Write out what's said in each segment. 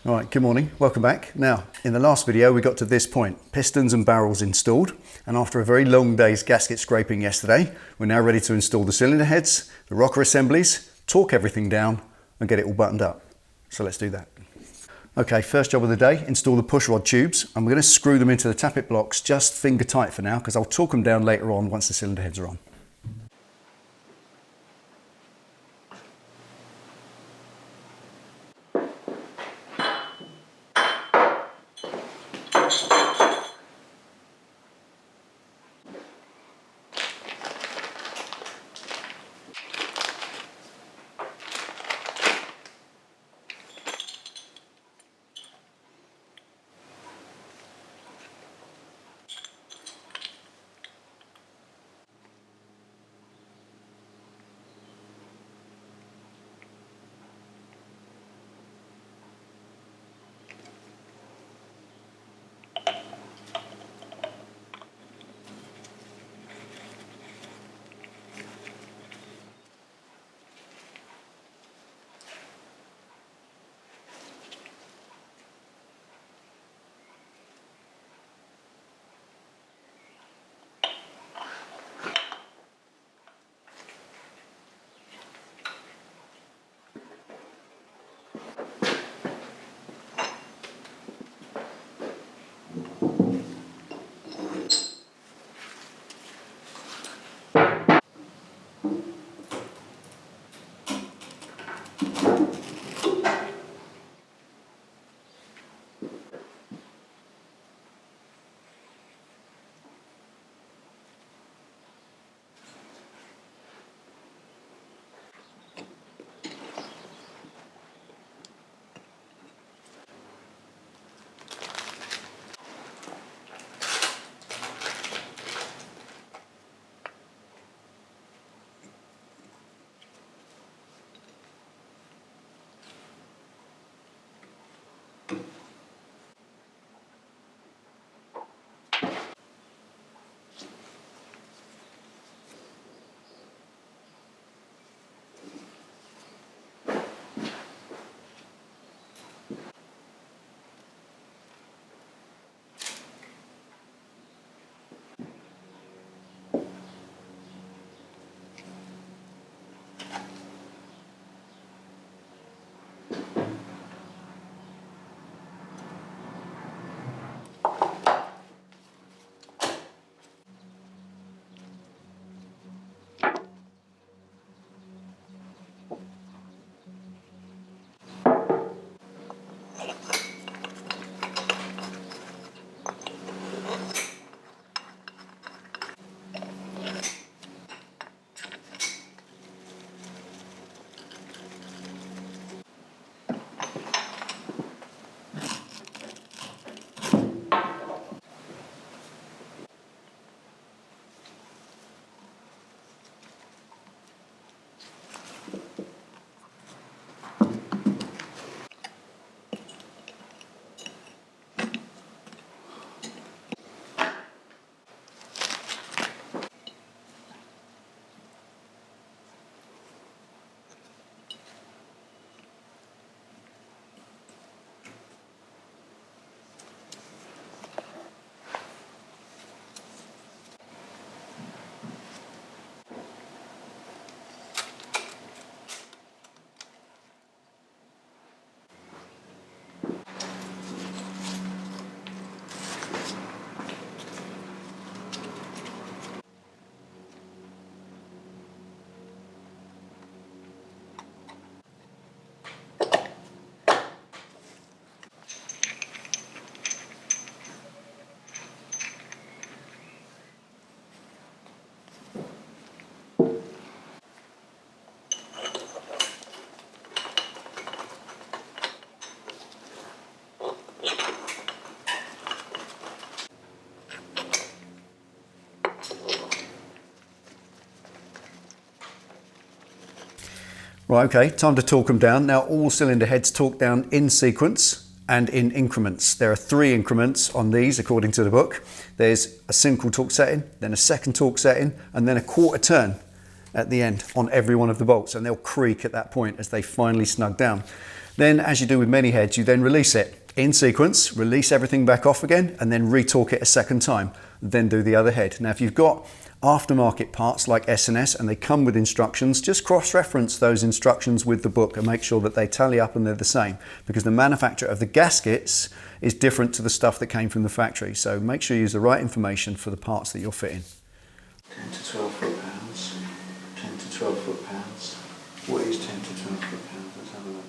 All right, good morning, welcome back. Now, in the last video we got to this point, pistons and barrels installed, and after a very long day's gasket scraping yesterday, we're now ready to install the cylinder heads, the rocker assemblies, torque everything down and get it all buttoned up. So let's do that. Okay, first job of the day, install the push rod tubes, and we're going to screw them into the tappet blocks just finger tight for now, because I'll torque them down later on once the cylinder heads are on. Right, okay, time to torque them down. Now all cylinder heads torque down in sequence and in increments. There are 3 increments on these according to the book. There's a single torque setting, then a second torque setting, and then a quarter turn at the end on every one of the bolts, and they'll creak at that point as they finally snug down. Then, as you do with many heads, you then release it in sequence, release everything back off again, and then retorque it a second time, then do the other head. Now, if you've got aftermarket parts like S&S and they come with instructions, just cross-reference those instructions with the book and make sure that they tally up and they're the same, because the manufacturer of the gaskets is different to the stuff that came from the factory. So make sure you use the right information for the parts that you're fitting. 10 to 12 foot-pounds, 10 to 12 foot-pounds. What is 10 to 12 foot-pounds? Let's have a look.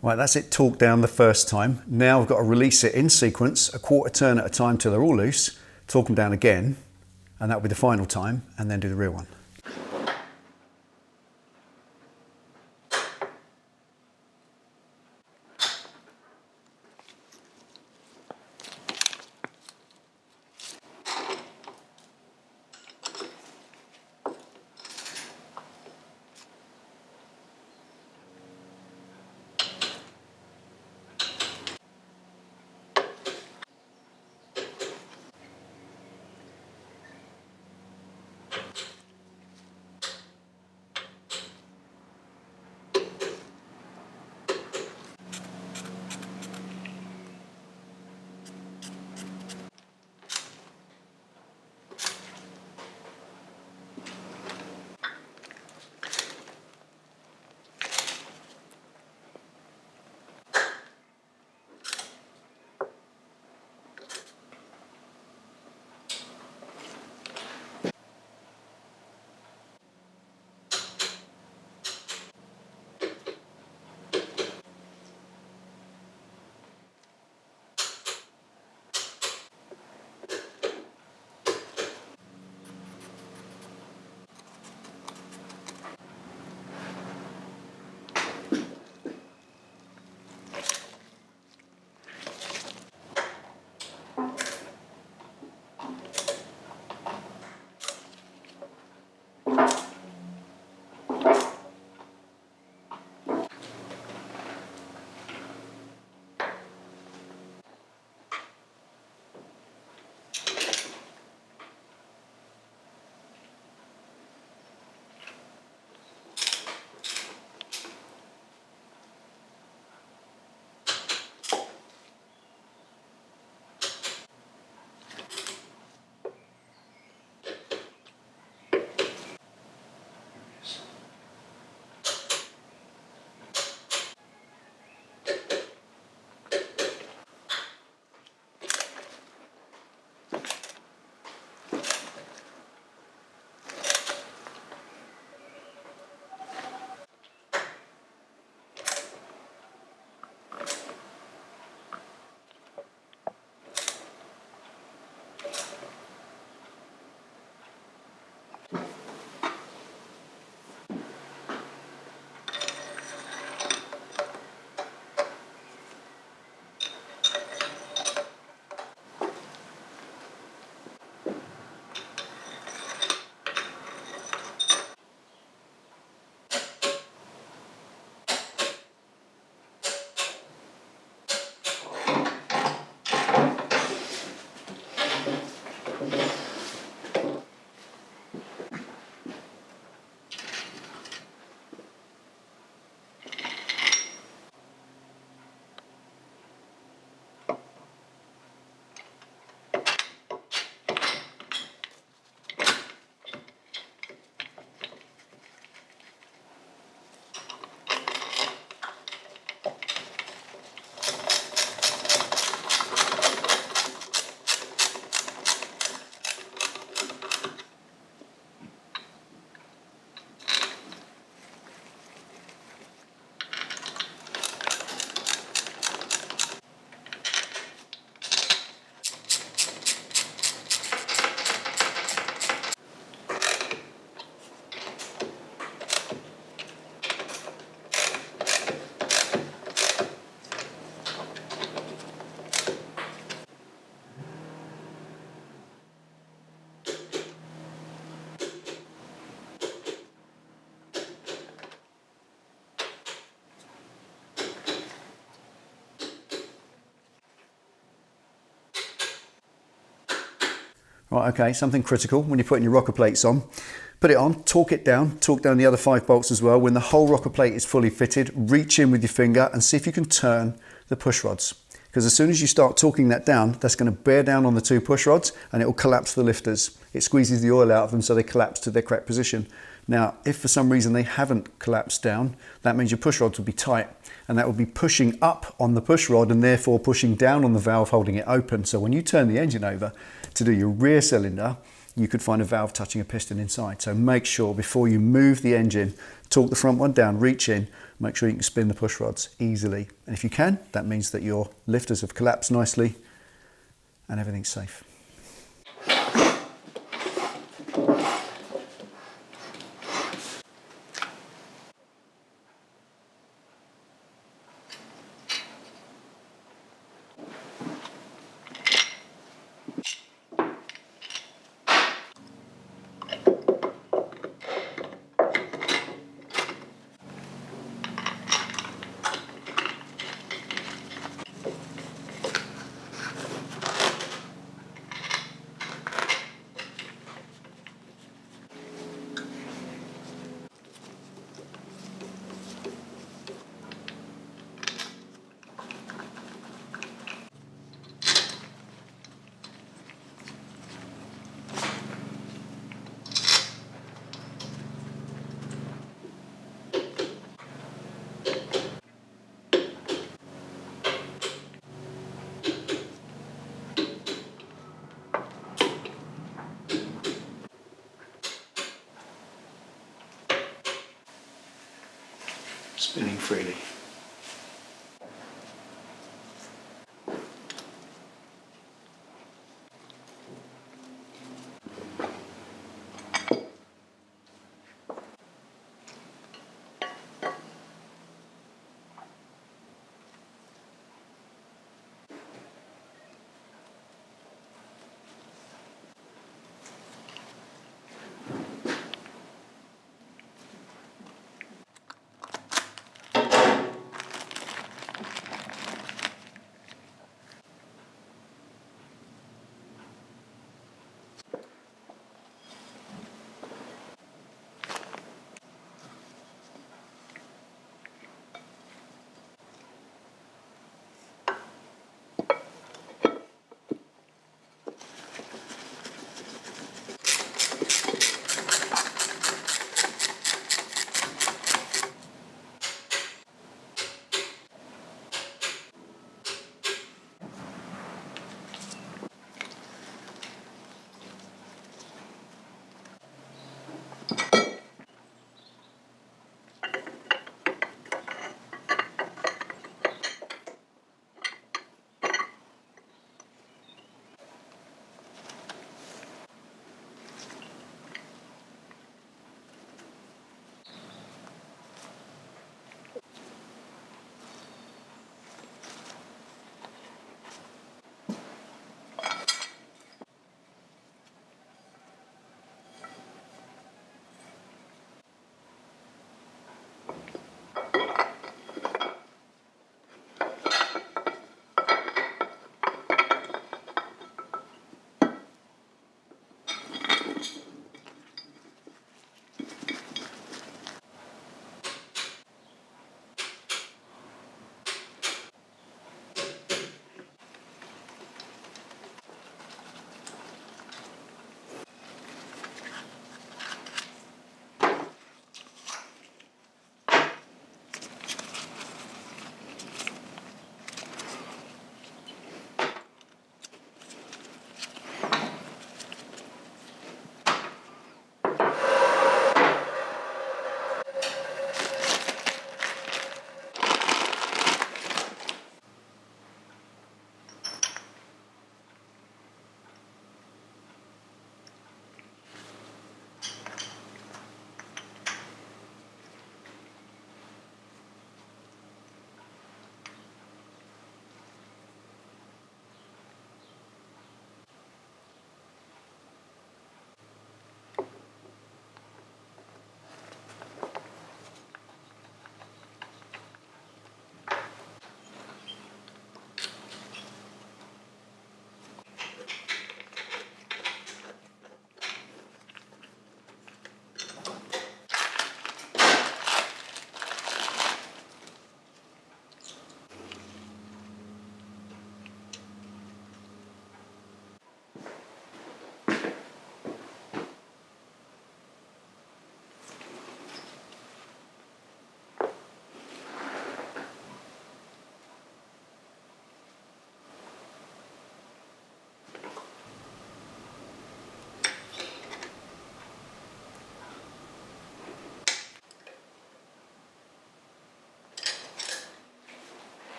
Right, that's it torqued down the first time. Now I've got to release it in sequence, a quarter turn at a time till they're all loose, torque them down again, and that'll be the final time, and then do the real one. Right, okay, something critical when you're putting your rocker plates on. Put it on, torque down the other 5 bolts as well. When the whole rocker plate is fully fitted, reach in with your finger and see if you can turn the push rods. Because as soon as you start torquing that down, that's going to bear down on the 2 push rods and it will collapse the lifters. It squeezes the oil out of them so they collapse to their correct position. Now, if for some reason they haven't collapsed down, that means your push rods will be tight and that will be pushing up on the push rod and therefore pushing down on the valve, holding it open. So when you turn the engine over to do your rear cylinder, you could find a valve touching a piston inside. So make sure before you move the engine, torque the front one down, reach in, make sure you can spin the push rods easily. And if you can, that means that your lifters have collapsed nicely and everything's safe. Spinning freely.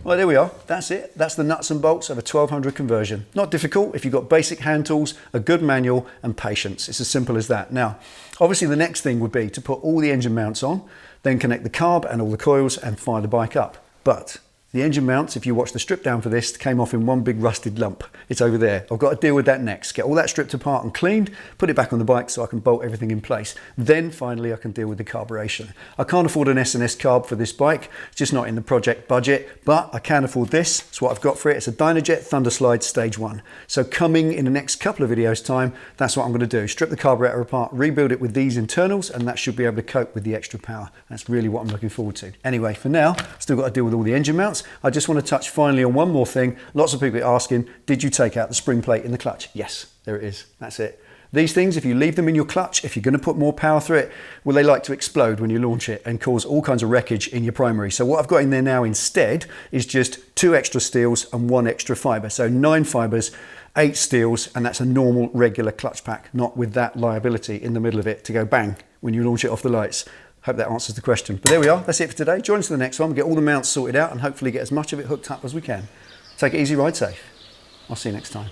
Well, there we are. That's it. That's the nuts and bolts of a 1200 conversion. Not difficult if you've got basic hand tools, a good manual and patience. It's as simple as that. Now, obviously the next thing would be to put all the engine mounts on, then connect the carb and all the coils and fire the bike up. But the engine mounts, if you watch the strip down for this, came off in one big rusted lump. It's over there. I've got to deal with that next. Get all that stripped apart and cleaned, put it back on the bike so I can bolt everything in place. Then finally I can deal with the carburation. I can't afford an S&S carb for this bike. It's just not in the project budget, but I can afford this. It's what I've got for it. It's a Dynajet Thunderslide Stage 1. So coming in the next couple of videos time, that's what I'm going to do. Strip the carburetor apart, rebuild it with these internals, and that should be able to cope with the extra power. That's really what I'm looking forward to. Anyway, for now, still got to deal with all the engine mounts. I just want to touch finally on one more thing. Lots of people are asking, did you take out the spring plate in the clutch? Yes, there it is. That's it. These things, if you leave them in your clutch, if you're going to put more power through it, well, they like to explode when you launch it and cause all kinds of wreckage in your primary. So what I've got in there now instead is just 2 extra steels and 1 extra fibre. So 9 fibres, 8 steels, and that's a normal regular clutch pack, not with that liability in the middle of it to go bang when you launch it off the lights. Hope that answers the question. But there we are. That's it for today. Join us for the next one. We'll get all the mounts sorted out and hopefully get as much of it hooked up as we can. Take it easy, ride safe. I'll see you next time.